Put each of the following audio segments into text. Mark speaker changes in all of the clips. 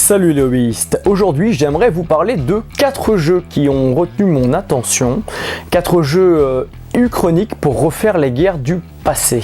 Speaker 1: Salut les hobbyistes, aujourd'hui j'aimerais vous parler de 4 jeux qui ont retenu mon attention, 4 jeux uchroniques pour refaire les guerres du passé.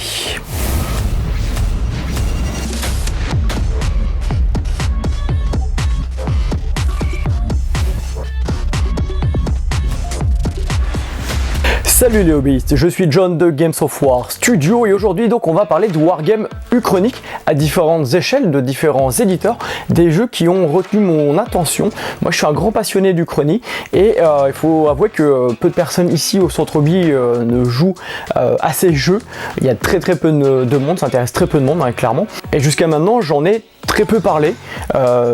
Speaker 1: Salut les hobbyistes, je suis John de Games of War Studio et aujourd'hui donc on va parler de Wargame uchronique à différentes échelles de différents éditeurs, des jeux qui ont retenu mon attention. Moi je suis un grand passionné d'Uchronie et il faut avouer que peu de personnes ici au Centre Hobby ne jouent à ces jeux. Il y a très peu de monde, ça intéresse très peu de monde hein, clairement. Et jusqu'à maintenant j'en ai très peu parlé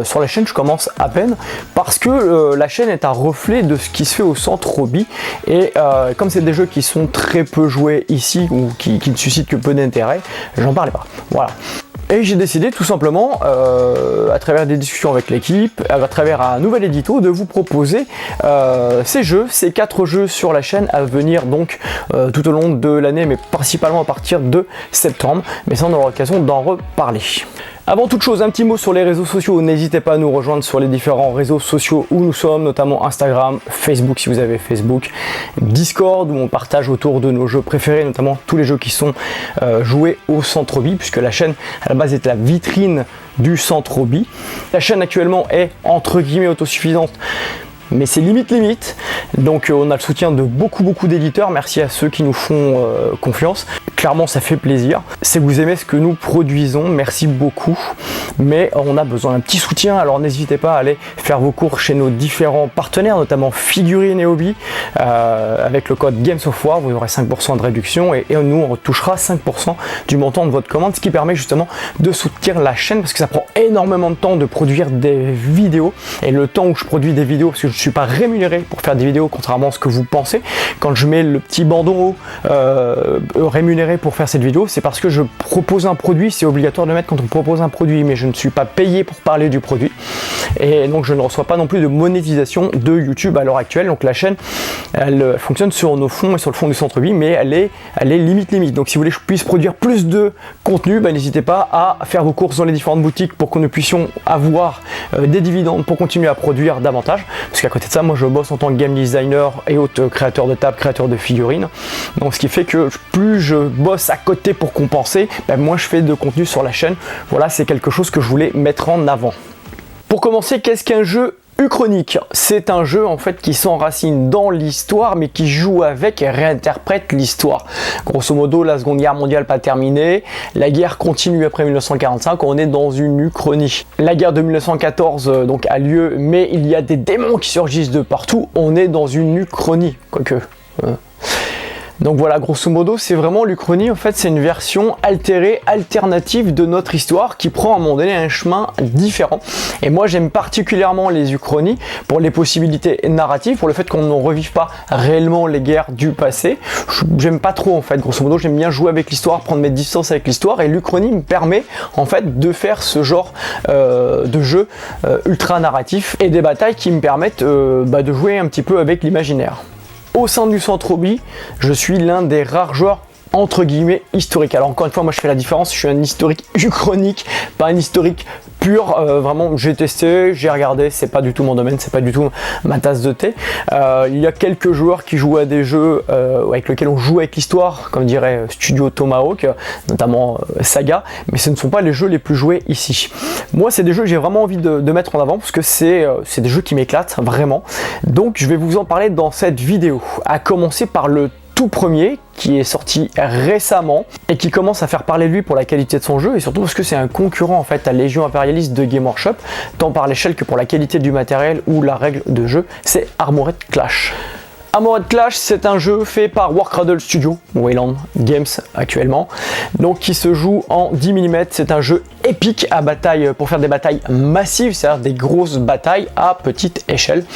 Speaker 1: sur la chaîne, je commence à peine parce que la chaîne est un reflet de ce qui se fait au Centre Hobby et comme c'est des jeux qui sont très peu joués ici ou qui ne suscitent que peu d'intérêt, j'en parlais pas. Voilà. Et j'ai décidé tout simplement, à travers des discussions avec l'équipe, à travers un nouvel édito, de vous proposer ces jeux, ces 4 jeux sur la chaîne à venir donc tout au long de l'année, mais principalement à partir de septembre. Mais ça on aura l'occasion d'en reparler. Avant toute chose, un petit mot sur les réseaux sociaux. N'hésitez pas à nous rejoindre sur les différents réseaux sociaux où nous sommes, notamment Instagram, Facebook si vous avez Facebook, Discord où on partage autour de nos jeux préférés, notamment tous les jeux qui sont joués au Centre Hobby, puisque la chaîne à la base est la vitrine du Centre Hobby. La chaîne actuellement est entre guillemets autosuffisante, mais c'est limite, donc on a le soutien de beaucoup d'éditeurs, merci à ceux qui nous font confiance. Clairement ça fait plaisir, si vous aimez ce que nous produisons, merci beaucoup, mais on a besoin d'un petit soutien, alors n'hésitez pas à aller faire vos cours chez nos différents partenaires, notamment Figurines et Hobby, avec le code Games of War, vous aurez 5% de réduction et nous on retouchera 5% du montant de votre commande, ce qui permet justement de soutenir la chaîne, parce que ça prend énormément de temps de produire des vidéos, et le temps où je produis des vidéos, parce que je ne suis pas rémunéré pour faire des vidéos, contrairement à ce que vous pensez, quand je mets le petit bandeau rémunéré pour faire cette vidéo, c'est parce que je propose un produit, c'est obligatoire de mettre quand on propose un produit, mais je ne suis pas payé pour parler du produit, et donc je ne reçois pas non plus de monétisation de YouTube à l'heure actuelle. Donc la chaîne elle fonctionne sur nos fonds et sur le fond du Centre Hobby, mais elle est limite. Donc si vous voulez que je puisse produire plus de contenu, n'hésitez pas à faire vos courses dans les différentes boutiques pour que nous puissions avoir des dividendes pour continuer à produire davantage, parce qu'à côté de ça, moi je bosse en tant que game designer et autre créateur de tables, créateur de figurines, donc ce qui fait que plus je bosse à côté pour compenser, moins je fais de contenu sur la chaîne. Voilà, c'est quelque chose que je voulais mettre en avant. Pour commencer, qu'est-ce qu'un jeu uchronique? C'est un jeu en fait qui s'enracine dans l'histoire mais qui joue avec et réinterprète l'histoire. Grosso modo, la Seconde Guerre mondiale pas terminée, la guerre continue après 1945, on est dans une uchronie. La guerre de 1914 donc a lieu, mais il y a des démons qui surgissent de partout, on est dans une uchronie, quoique... Donc voilà, grosso modo, c'est vraiment l'Uchronie, en fait, c'est une version altérée, alternative de notre histoire qui prend à un moment donné un chemin différent. Et moi, j'aime particulièrement les Uchronies pour les possibilités narratives, pour le fait qu'on ne revive pas réellement les guerres du passé. J'aime pas trop, en fait, grosso modo, j'aime bien jouer avec l'histoire, prendre mes distances avec l'histoire, et l'Uchronie me permet, en fait, de faire ce genre de jeu ultra narratif et des batailles qui me permettent de jouer un petit peu avec l'imaginaire. Au sein du Centre Hobby, je suis l'un des rares joueurs entre guillemets historique. Alors encore une fois, moi je fais la différence, je suis un historique uchronique, pas un historique pur. Vraiment, j'ai testé, j'ai regardé, c'est pas du tout mon domaine, c'est pas du tout ma tasse de thé. Il y a quelques joueurs qui jouent à des jeux avec lesquels on joue avec l'histoire, comme dirait Studio Tomahawk, notamment Saga, mais ce ne sont pas les jeux les plus joués ici. Moi, c'est des jeux que j'ai vraiment envie de mettre en avant parce que c'est des jeux qui m'éclatent vraiment. Donc, je vais vous en parler dans cette vidéo. À commencer par le tout premier qui est sorti récemment et qui commence à faire parler de lui pour la qualité de son jeu et surtout parce que c'est un concurrent en fait à Légion Impérialiste de Game Workshop, tant par l'échelle que pour la qualité du matériel ou la règle de jeu, c'est Armored Clash. Armored Clash, c'est un jeu fait par Warcradle Studio, Wayland Games actuellement, donc qui se joue en 10 mm. C'est un jeu épique à bataille pour faire des batailles massives, c'est-à-dire des grosses batailles à petite échelle.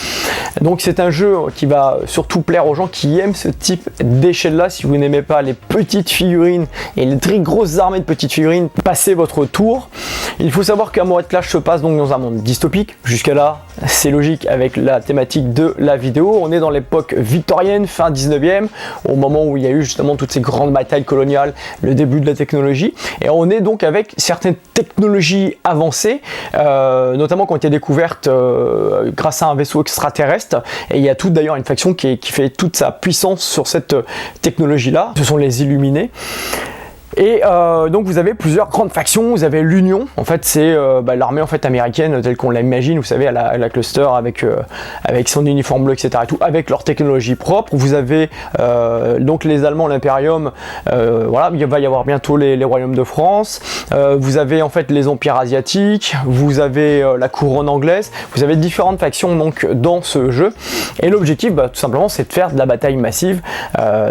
Speaker 1: Donc c'est un jeu qui va surtout plaire aux gens qui aiment ce type d'échelle-là. Si vous n'aimez pas les petites figurines et les très grosses armées de petites figurines, passez votre tour. Il faut savoir qu'Armored Clash se passe donc dans un monde dystopique. Jusqu'à là, c'est logique avec la thématique de la vidéo. On est dans l'époque victorienne, fin 19e, au moment où il y a eu justement toutes ces grandes batailles coloniales, le début de la technologie. Et on est donc avec certaines technologies avancées, notamment quand il y a découverte grâce à un vaisseau extraterrestre. Et il y a tout d'ailleurs une faction qui fait toute sa puissance sur cette technologie-là. Ce sont les Illuminés. Et donc vous avez plusieurs grandes factions. Vous avez l'Union, en fait c'est l'armée en fait américaine telle qu'on l'imagine, vous savez, à la cluster avec son uniforme bleu, etc. et tout, avec leur technologie propre. Vous avez donc les Allemands, l'Imperium, voilà, il va y avoir bientôt les royaumes de France. Vous avez en fait les empires asiatiques, vous avez la couronne anglaise, vous avez différentes factions donc dans ce jeu. Et l'objectif, tout simplement, c'est de faire de la bataille massive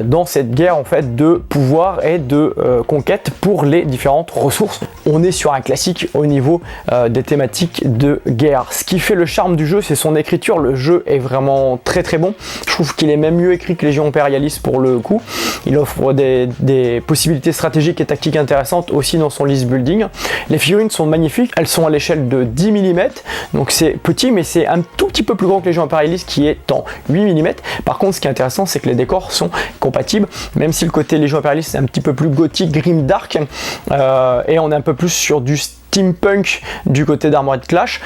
Speaker 1: dans cette guerre en fait de pouvoir et de conquête pour les différentes ressources. On est sur un classique au niveau des thématiques de guerre. Ce qui fait le charme du jeu, c'est son écriture. Le jeu est vraiment très très bon. Je trouve qu'il est même mieux écrit que Légion Impérialiste pour le coup. Il offre des possibilités stratégiques et tactiques intéressantes aussi dans son list building. Les figurines sont magnifiques. Elles sont à l'échelle de 10 mm. Donc c'est petit, mais c'est un tout petit peu plus grand que Légion Impérialiste qui est en 8 mm. Par contre, ce qui est intéressant, c'est que les décors sont compatibles. Même si le côté Légion Impérialiste c'est un petit peu plus gothique, grim dark, et on est un peu plus sur du steampunk du côté d'Armored Clash,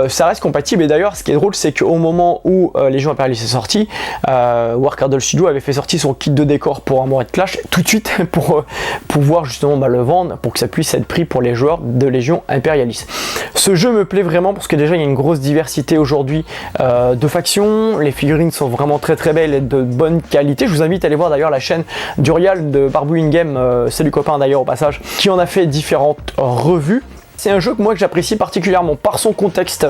Speaker 1: ça reste compatible. Et d'ailleurs ce qui est drôle, c'est qu'au moment où Légion Impérialiste est sorti, Warcradle Studio avait fait sortir son kit de décor pour Armored Clash tout de suite pour pouvoir justement le vendre, pour que ça puisse être pris pour les joueurs de Légion Impérialiste. Ce jeu me plaît vraiment parce que déjà il y a une grosse diversité aujourd'hui de factions, les figurines sont vraiment très très belles et de bonne qualité. Je vous invite à aller voir d'ailleurs la chaîne d'Urial de Barbou In Game, salut copain d'ailleurs au passage, qui en a fait différentes revues. C'est un jeu que j'apprécie particulièrement par son contexte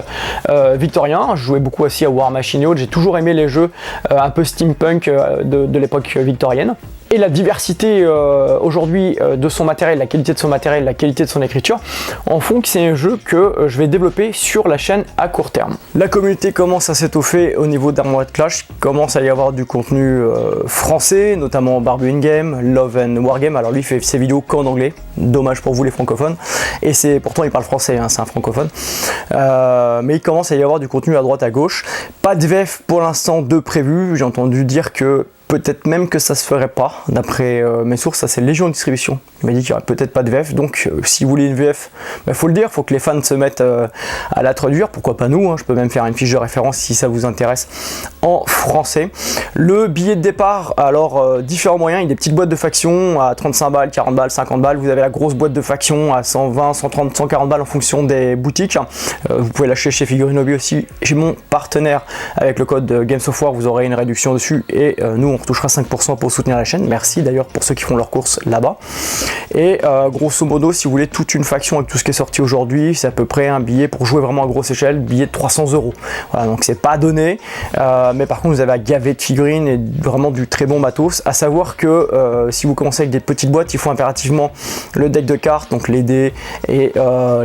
Speaker 1: victorien. Je jouais beaucoup aussi à War Machine et autres. J'ai toujours aimé les jeux un peu steampunk de l'époque victorienne. Et la diversité aujourd'hui de son matériel, la qualité de son matériel, la qualité de son écriture, en font que c'est un jeu que je vais développer sur la chaîne à court terme. La communauté commence à s'étoffer au niveau d'Armored Clash, commence à y avoir du contenu français, notamment Barbou In Game, Love and Wargame. Alors lui il fait ses vidéos qu'en anglais, dommage pour vous les francophones, et pourtant il parle français, hein, c'est un francophone. Mais il commence à y avoir du contenu à droite à gauche. Pas de VF pour l'instant de prévu, j'ai entendu dire que peut-être même que ça se ferait pas, d'après mes sources, ça c'est Légion Distribution. Il m'a dit qu'il y aurait peut-être pas de VF, donc si vous voulez une VF, faut le dire, faut que les fans se mettent à la traduire, pourquoi pas nous, hein, je peux même faire une fiche de référence si ça vous intéresse en français. Le billet de départ, alors différents moyens, il y a des petites boîtes de faction à 35 balles, 40 balles, 50 balles, vous avez la grosse boîte de faction à 120, 130, 140 balles en fonction des boutiques. Vous pouvez l'acheter chez Figurine Hobby aussi, j'ai mon partenaire avec le code Games of War, vous aurez une réduction dessus et nous on retouchera 5% pour soutenir la chaîne. Merci d'ailleurs pour ceux qui font leurs courses là-bas. Et grosso modo, si vous voulez toute une faction avec tout ce qui est sorti aujourd'hui, c'est à peu près un billet pour jouer vraiment à grosse échelle, billet de 300 €. Voilà, donc c'est pas donné, mais par contre vous avez à gaver de figurines et vraiment du très bon matos. À savoir que si vous commencez avec des petites boîtes, il faut impérativement le deck de cartes, donc les dés et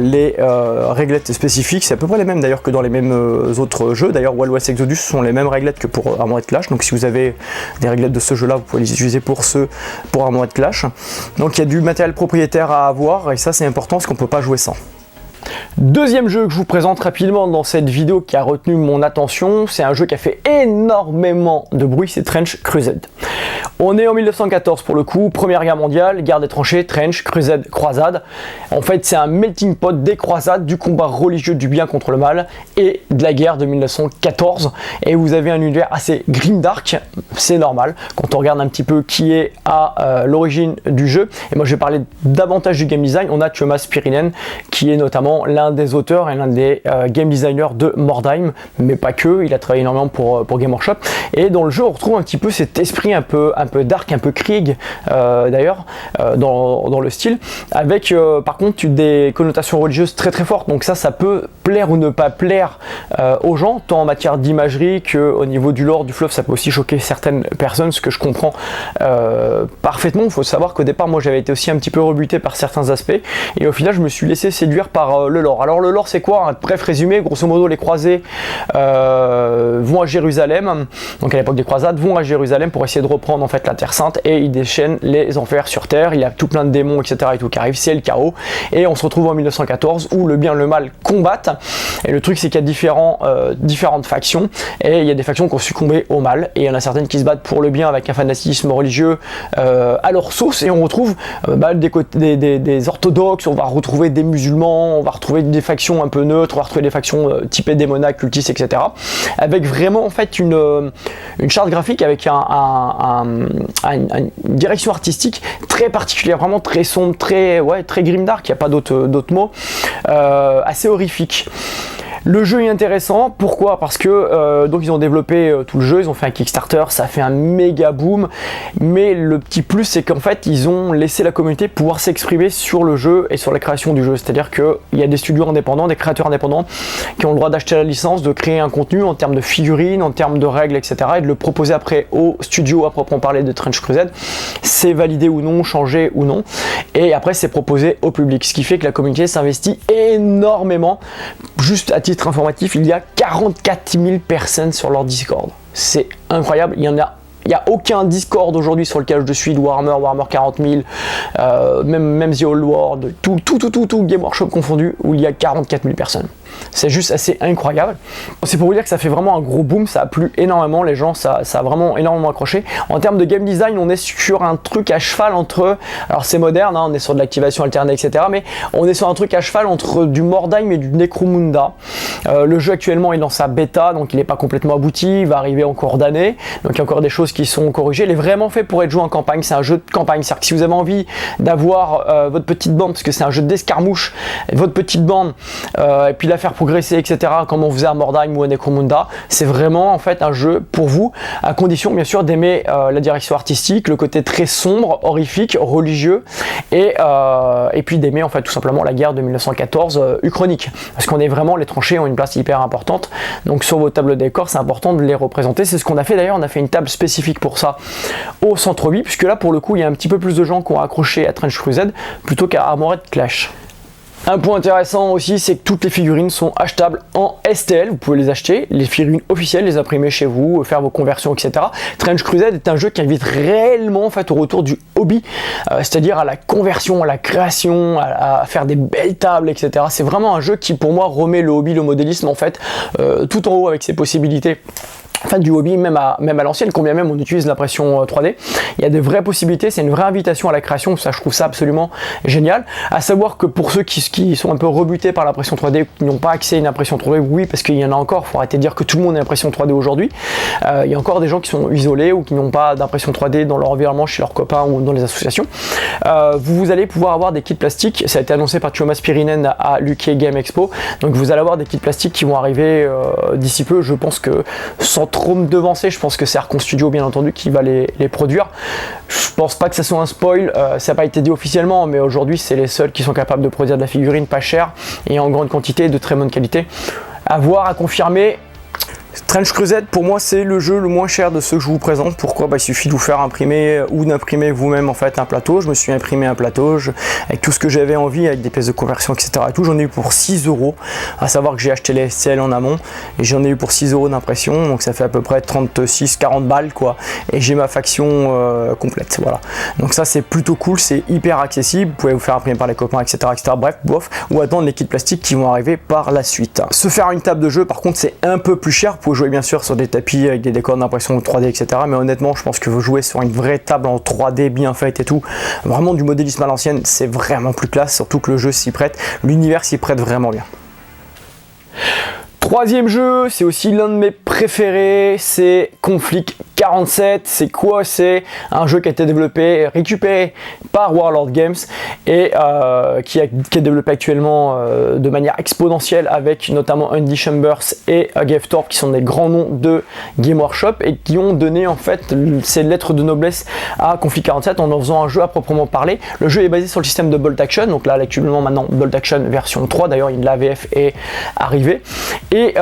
Speaker 1: les réglettes spécifiques. C'est à peu près les mêmes d'ailleurs que dans les mêmes autres jeux. D'ailleurs Wild West Exodus sont les mêmes réglettes que pour Armored Clash, donc si vous avez des réglettes de ce jeu là, vous pouvez les utiliser pour Armored Clash. Donc il y a du matériel propriétaire à avoir et ça c'est important parce qu'on peut pas jouer sans. Deuxième jeu que je vous présente rapidement dans cette vidéo qui a retenu mon attention, c'est un jeu qui a fait énormément de bruit, c'est Trench Crusade. On est en 1914 pour le coup, Première Guerre mondiale, guerre des tranchées, Trench, Crusade, croisade. En fait c'est un melting pot des croisades, du combat religieux du bien contre le mal et de la guerre de 1914. Et vous avez un univers assez grimdark, c'est normal, quand on regarde un petit peu qui est à l'origine du jeu. Et moi je vais parler davantage du game design. On a Tuomas Pirinen qui est notamment l'un des auteurs et l'un des game designers de Mordheim, mais pas que, il a travaillé énormément pour Game Workshop. Et dans le jeu on retrouve un petit peu cet esprit un peu dark, un peu Krieg d'ailleurs dans le style, avec par contre des connotations religieuses très très fortes. Donc ça peut plaire ou ne pas plaire aux gens, tant en matière d'imagerie qu'au niveau du lore, du fluff, ça peut aussi choquer certaines personnes, ce que je comprends parfaitement. Il faut savoir qu'au départ moi j'avais été aussi un petit peu rebuté par certains aspects et au final je me suis laissé séduire par le lore. Alors le lore c'est quoi? Un bref résumé, grosso modo les croisés vont à Jérusalem, donc à l'époque des croisades, vont à Jérusalem pour essayer de reprendre en fait la Terre Sainte, et ils déchaînent les enfers sur Terre. Il y a tout plein de démons etc et tout qui arrivent, c'est le chaos, et on se retrouve en 1914 où le bien et le mal combattent. Et le truc c'est qu'il y a différentes factions, et il y a des factions qui ont succombé au mal, et il y en a certaines qui se battent pour le bien avec un fanatisme religieux à leur sauce, et on retrouve des orthodoxes, on va retrouver des musulmans, on va retrouver des factions un peu neutres, on va retrouver des factions typées démonaques, cultistes, etc. Avec vraiment en fait une charte graphique avec une direction artistique très particulière, vraiment très sombre, très grimdark, il n'y a pas d'autres mots, assez horrifique. Le jeu est intéressant, pourquoi? Parce que donc ils ont développé tout le jeu, ils ont fait un Kickstarter, ça a fait un méga boom, mais le petit plus c'est qu'en fait ils ont laissé la communauté pouvoir s'exprimer sur le jeu et sur la création du jeu, c'est-à-dire qu'il y a des studios indépendants, des créateurs indépendants qui ont le droit d'acheter la licence, de créer un contenu en termes de figurines, en termes de règles, etc. et de le proposer après au studio à proprement parler de Trench Crusade. C'est validé ou non, changé ou non, et après c'est proposé au public, ce qui fait que la communauté s'investit énormément. Juste à titre informatif, il y a 44 000 personnes sur leur Discord. C'est incroyable, il n'y a aucun Discord aujourd'hui sur lequel je suis de Warhammer 40 000, même The Old World, tout Game Workshop confondu, où il y a 44 000 personnes. C'est juste assez incroyable. C'est pour vous dire que ça fait vraiment un gros boom, ça a plu énormément, les gens, ça a vraiment énormément accroché. En termes de game design, on est sur un truc à cheval entre, alors c'est moderne, hein, on est sur de l'activation alternée, etc. Mais on est sur un truc à cheval entre du Mordheim et du Necromunda. Le jeu actuellement est dans sa bêta, donc il n'est pas complètement abouti, il va arriver en cours d'année, donc il y a encore des choses qui sont corrigées. Il est vraiment fait pour être joué en campagne, c'est un jeu de campagne, c'est-à-dire que si vous avez envie d'avoir votre petite bande, parce que c'est un jeu d'escarmouche, votre petite bande, et puis la faire progresser, etc., comme on faisait à Mordheim ou à Necromunda, c'est vraiment en fait un jeu pour vous, à condition bien sûr d'aimer la direction artistique, le côté très sombre, horrifique, religieux, et puis d'aimer en fait tout simplement la guerre de 1914 uchronique, parce qu'on est vraiment, les tranchées ont une place hyper importante, donc sur vos tables de décor c'est important de les représenter. C'est ce qu'on a fait d'ailleurs, on a fait une table spécifique pour ça au centre-ville, puisque là pour le coup il y a un petit peu plus de gens qui ont accroché à Trench Crusade plutôt qu'à Armored Clash. Un point intéressant aussi, c'est que toutes les figurines sont achetables en STL, vous pouvez les acheter, les figurines officielles, les imprimer chez vous, faire vos conversions, etc. Trench Crusade est un jeu qui invite réellement en fait au retour du hobby, c'est-à-dire à la conversion, à la création, à faire des belles tables, etc. C'est vraiment un jeu qui pour moi remet le hobby, le modélisme en fait tout en haut avec ses possibilités. Enfin, du hobby même à l'ancienne, combien même on utilise l'impression 3D, il y a de vraies possibilités, c'est une vraie invitation à la création, ça je trouve ça absolument génial. À savoir que pour ceux qui sont un peu rebutés par l'impression 3D, qui n'ont pas accès à une impression 3D, oui, parce qu'il y en a encore, il faut arrêter de dire que tout le monde a une impression 3D aujourd'hui, il y a encore des gens qui sont isolés ou qui n'ont pas d'impression 3D dans leur environnement, chez leurs copains ou dans les associations. Vous allez pouvoir avoir des kits plastiques, ça a été annoncé par Tuomas Pirinen à l'UK Game Expo, donc vous allez avoir des kits plastiques qui vont arriver d'ici peu, je pense que sans trop me devancer, je pense que c'est Archon Studio bien entendu qui va les produire. Je pense pas que ça soit un spoil, ça n'a pas été dit officiellement, mais aujourd'hui c'est les seuls qui sont capables de produire de la figurine pas chère et en grande quantité, de très bonne qualité. À voir, à confirmer. Trench Crusade pour moi c'est le jeu le moins cher de ceux que je vous présente. Pourquoi? Il suffit de vous faire imprimer ou d'imprimer vous-même en fait un plateau. Je me suis imprimé un plateau avec tout ce que j'avais envie, avec des pièces de conversion, etc. J'en ai eu pour 6 €, à savoir que j'ai acheté les STL en amont et j'en ai eu pour 6 € d'impression, donc ça fait à peu près 36-40 balles quoi, et j'ai ma faction complète, voilà. Donc ça c'est plutôt cool, c'est hyper accessible, vous pouvez vous faire imprimer par les copains, etc. Bref, bof, ou attendre les kits plastiques qui vont arriver par la suite. Se faire une table de jeu par contre c'est un peu plus cher. Vous pouvez jouer bien sûr sur des tapis avec des décors d'impression 3D, etc. Mais honnêtement, je pense que vous jouez sur une vraie table en 3D bien faite et tout. Vraiment du modélisme à l'ancienne, c'est vraiment plus classe, surtout que le jeu s'y prête. L'univers s'y prête vraiment bien. Troisième jeu, c'est aussi l'un de mes préférés, c'est Conflict 47. C'est quoi? C'est un jeu qui a été développé, récupéré par Warlord Games et qui est développé actuellement de manière exponentielle avec notamment Andy Chambers et Gabe Thorpe qui sont des grands noms de Game Workshop et qui ont donné en fait ces lettres de noblesse à Conflict 47 en faisant un jeu à proprement parler. Le jeu est basé sur le système de Bolt Action, donc là actuellement maintenant Bolt Action version 3, d'ailleurs l'AVF est arrivée. Et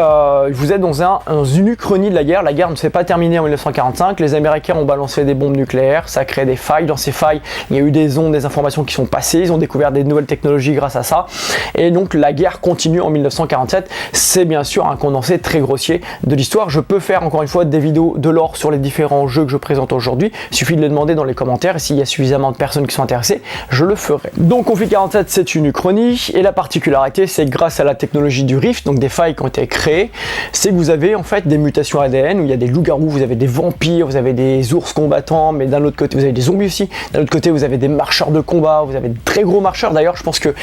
Speaker 1: vous êtes dans une uchronie de la guerre. La guerre ne s'est pas terminée en 1945, 1945, les Américains ont balancé des bombes nucléaires, ça a créé des failles. Dans ces failles, il y a eu des ondes, des informations qui sont passées, ils ont découvert des nouvelles technologies grâce à ça. Et donc la guerre continue en 1947. C'est bien sûr un condensé très grossier de l'histoire. Je peux faire encore une fois des vidéos de lore sur les différents jeux que je présente aujourd'hui. Il suffit de le demander dans les commentaires et s'il y a suffisamment de personnes qui sont intéressées, je le ferai. Donc Conflit 47, c'est une uchronie et la particularité, c'est que grâce à la technologie du Rift, donc des failles qui ont été créées, c'est que vous avez en fait des mutations ADN où il y a des loups-garous, vous avez des vampires, vous avez des ours combattants, mais d'un autre côté vous avez des zombies aussi. D'un autre côté vous avez des marcheurs de combat, vous avez de très gros marcheurs. D'ailleurs je pense que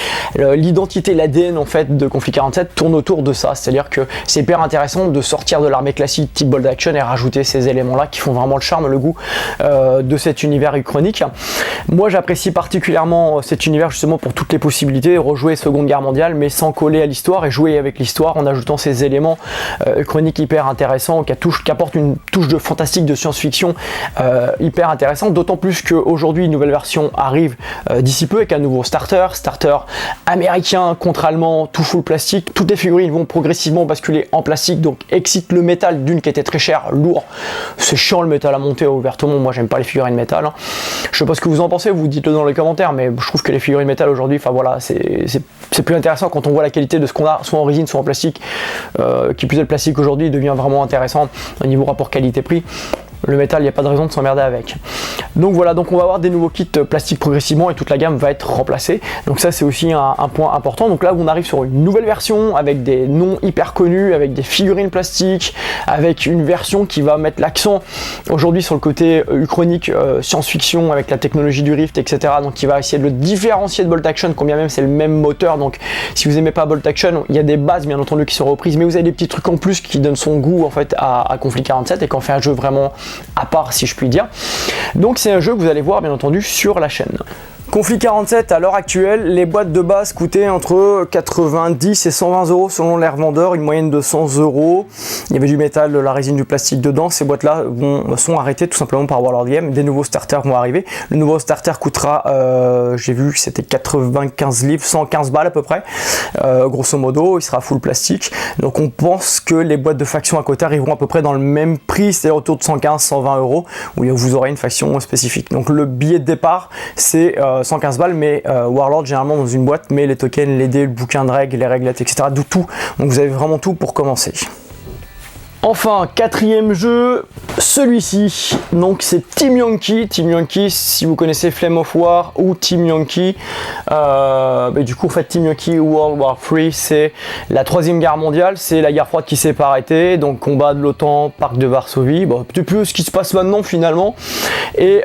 Speaker 1: l'identité, l'ADN en fait de Conflit 47 tourne autour de ça, c'est-à-dire que c'est hyper intéressant de sortir de l'armée classique type bolt action et rajouter ces éléments là qui font vraiment le charme, le goût de cet univers uchronique. Moi j'apprécie particulièrement cet univers justement pour toutes les possibilités, rejouer Seconde Guerre mondiale mais sans coller à l'histoire et jouer avec l'histoire en ajoutant ces éléments uchroniques hyper intéressants qui apportent une touche de fantastique, de science-fiction hyper intéressante, d'autant plus qu'aujourd'hui une nouvelle version arrive d'ici peu avec un nouveau starter américain contre allemand, tout full plastique. Toutes les figurines vont progressivement basculer en plastique, donc excite le métal d'une qui était très cher, lourd, c'est chiant le métal à monter ouvertement, moi j'aime pas les figurines métal, hein. Je sais pas ce que vous en pensez, vous dites-le dans les commentaires, mais je trouve que les figurines métal aujourd'hui, enfin voilà, c'est plus intéressant quand on voit la qualité de ce qu'on a, soit en résine, soit en plastique, qui plus est le plastique aujourd'hui devient vraiment intéressant au niveau rapport qualité-prix. Le métal, il n'y a pas de raison de s'emmerder avec. Donc voilà, donc on va avoir des nouveaux kits plastiques progressivement et toute la gamme va être remplacée. Donc ça c'est aussi un point important. Donc là on arrive sur une nouvelle version avec des noms hyper connus, avec des figurines plastiques, avec une version qui va mettre l'accent aujourd'hui sur le côté uchronique, science-fiction avec la technologie du Rift, etc. Donc qui va essayer de le différencier de Bolt Action, combien même c'est le même moteur. Donc si vous aimez pas Bolt Action, il y a des bases bien entendu qui sont reprises, mais vous avez des petits trucs en plus qui donnent son goût en fait à Conflit 47 et qui en fait un jeu vraiment à part si je puis dire. Donc c'est un jeu que vous allez voir bien entendu sur la chaîne. Conflit 47, à l'heure actuelle, les boîtes de base coûtaient entre 90 et 120 € selon les revendeurs, une moyenne de 100 €. Il y avait du métal, de la résine, du plastique dedans. Ces boîtes-là sont arrêtées tout simplement par Warlord Game. Des nouveaux starters vont arriver. Le nouveau starter coûtera, j'ai vu que c'était 95 livres, 115 balles à peu près. Grosso modo, il sera full plastique. Donc on pense que les boîtes de faction à côté arriveront à peu près dans le même prix, c'est-à-dire autour de 115-120 €, où vous aurez une faction spécifique. Donc le billet de départ, c'est 115 balles, mais Warlord généralement dans une boîte met les tokens, les dés, le bouquin de règles, les réglettes, etc. de tout. Donc vous avez vraiment tout pour commencer. Enfin, quatrième jeu, celui-ci, donc c'est Team Yankee. Team Yankee, si vous connaissez Flame of War ou Team Yankee, du coup en fait Team Yankee World War 3, c'est la troisième guerre mondiale, c'est la guerre froide qui s'est pas arrêtée, donc combat de l'OTAN, parc de Varsovie, bon, un peu ce qui se passe maintenant finalement, et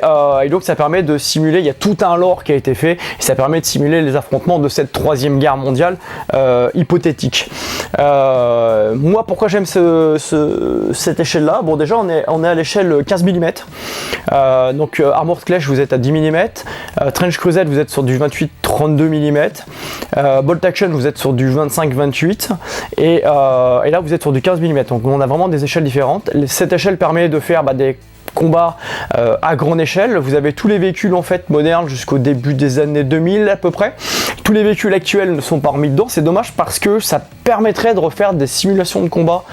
Speaker 1: donc ça permet de simuler, il y a tout un lore qui a été fait, et ça permet de simuler les affrontements de cette troisième guerre mondiale hypothétique. Moi pourquoi j'aime cette échelle là, bon déjà on est à l'échelle 15 mm, donc Armored Clash vous êtes à 10 mm, Trench Crusade vous êtes sur du 28-32 mm, Bolt Action vous êtes sur du 25-28 et là vous êtes sur du 15 mm, donc on a vraiment des échelles différentes. Cette échelle permet de faire des combats à grande échelle. Vous avez tous les véhicules en fait modernes jusqu'au début des années 2000 à peu près. Tous les véhicules actuels ne sont pas remis dedans, c'est dommage parce que ça permettrait de refaire des simulations de combat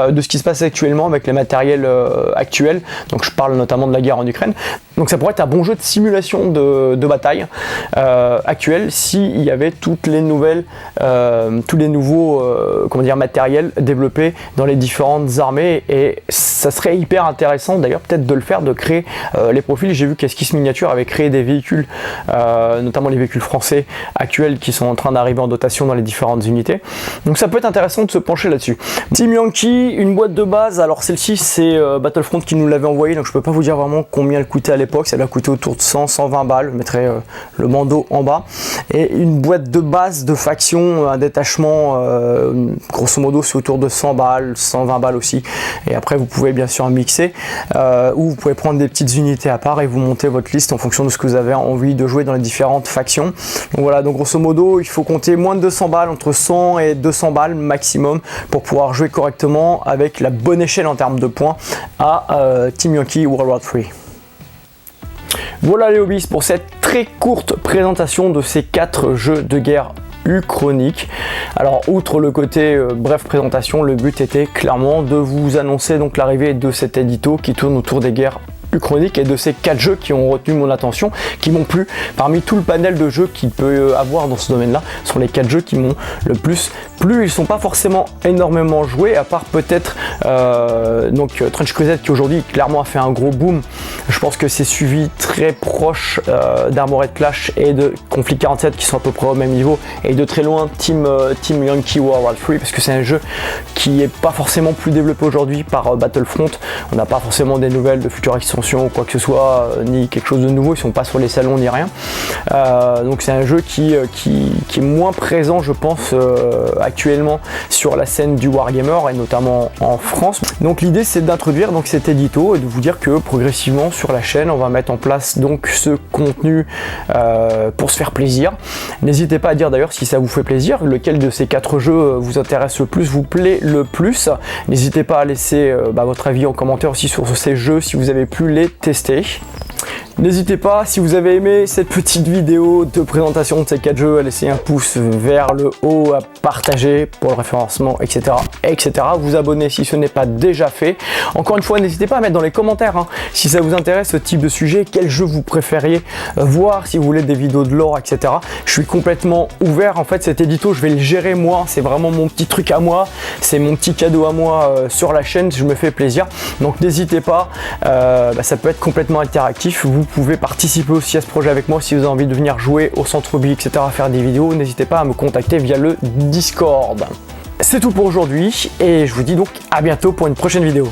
Speaker 1: de ce qui se passe actuellement avec les matériels actuels. Donc je parle notamment de la guerre en Ukraine. Donc ça pourrait être un bon jeu de simulation de bataille actuelle s'il y avait toutes les nouvelles, tous les nouveaux matériels développés dans les différentes armées, et ça serait hyper intéressant d'ailleurs peut-être de le faire, de créer les profils. J'ai vu qu'Esquisse Miniature avait créé des véhicules, notamment les véhicules français actuels qui sont en train d'arriver en dotation dans les différentes unités. Donc ça peut être intéressant de se pencher là-dessus. Team Yankee, une boîte de base, alors celle-ci c'est Battlefront qui nous l'avait envoyé, donc je peux pas vous dire vraiment combien elle coûtait à l'époque, ça a coûté autour de 100-120 balles, je mettrai le bandeau en bas, et une boîte de base de faction, un détachement, grosso modo c'est autour de 100 balles, 120 balles aussi, et après vous pouvez bien sûr mixer, ou vous pouvez prendre des petites unités à part et vous montez votre liste en fonction de ce que vous avez envie de jouer dans les différentes factions. Donc voilà, donc grosso modo il faut compter moins de 200 balles, entre 100 et 200 balles maximum pour pouvoir jouer correctement avec la bonne échelle en termes de points à Team Yankee World War 3. Voilà les hobbies pour cette très courte présentation de ces 4 jeux de guerre Uchronic. Alors outre le côté bref présentation, le but était clairement de vous annoncer donc l'arrivée de cet édito qui tourne autour des guerres Uchronic et de ces 4 jeux qui ont retenu mon attention, qui m'ont plu. Parmi tout le panel de jeux qu'il peut avoir dans ce domaine là, sont les 4 jeux qui m'ont le plus plu. Ils sont pas forcément énormément joués, à part peut-être donc Trench Crusade qui aujourd'hui clairement a fait un gros boom. Je pense que c'est suivi très proche d'Armored Clash et de Conflict 47 qui sont à peu près au même niveau, et de très loin Team Yankee World War 3, parce que c'est un jeu qui est pas forcément plus développé aujourd'hui par Battlefront. On n'a pas forcément des nouvelles de futures extensions ou quoi que ce soit, ni quelque chose de nouveau. Ils sont pas sur les salons ni rien. Donc c'est un jeu qui est moins présent, je pense, actuellement sur la scène du Wargamer et notamment en France. Donc l'idée c'est d'introduire donc cet édito et de vous dire que progressivement sur la chaîne on va mettre en place donc ce contenu pour se faire plaisir. N'hésitez pas à dire d'ailleurs si ça vous fait plaisir, lequel de ces 4 jeux vous intéresse le plus, vous plaît le plus. N'hésitez pas à laisser votre avis en commentaire aussi sur ces jeux si vous avez pu les tester. N'hésitez pas, si vous avez aimé cette petite vidéo de présentation de ces 4 jeux, à laisser un pouce vers le haut, à partager pour le référencement, etc. Vous abonner si ce n'est pas déjà fait. Encore une fois, n'hésitez pas à mettre dans les commentaires si ça vous intéresse ce type de sujet, quel jeu vous préfériez voir, si vous voulez des vidéos de lore, etc. Je suis complètement ouvert. En fait, cet édito, je vais le gérer moi. C'est vraiment mon petit truc à moi. C'est mon petit cadeau à moi sur la chaîne. Je me fais plaisir. Donc n'hésitez pas. Ça peut être complètement interactif. Vous pouvez participer aussi à ce projet avec moi si vous avez envie de venir jouer au centre Ubi, etc., faire des vidéos. N'hésitez pas à me contacter via le Discord. C'est tout pour aujourd'hui et je vous dis donc à bientôt pour une prochaine vidéo.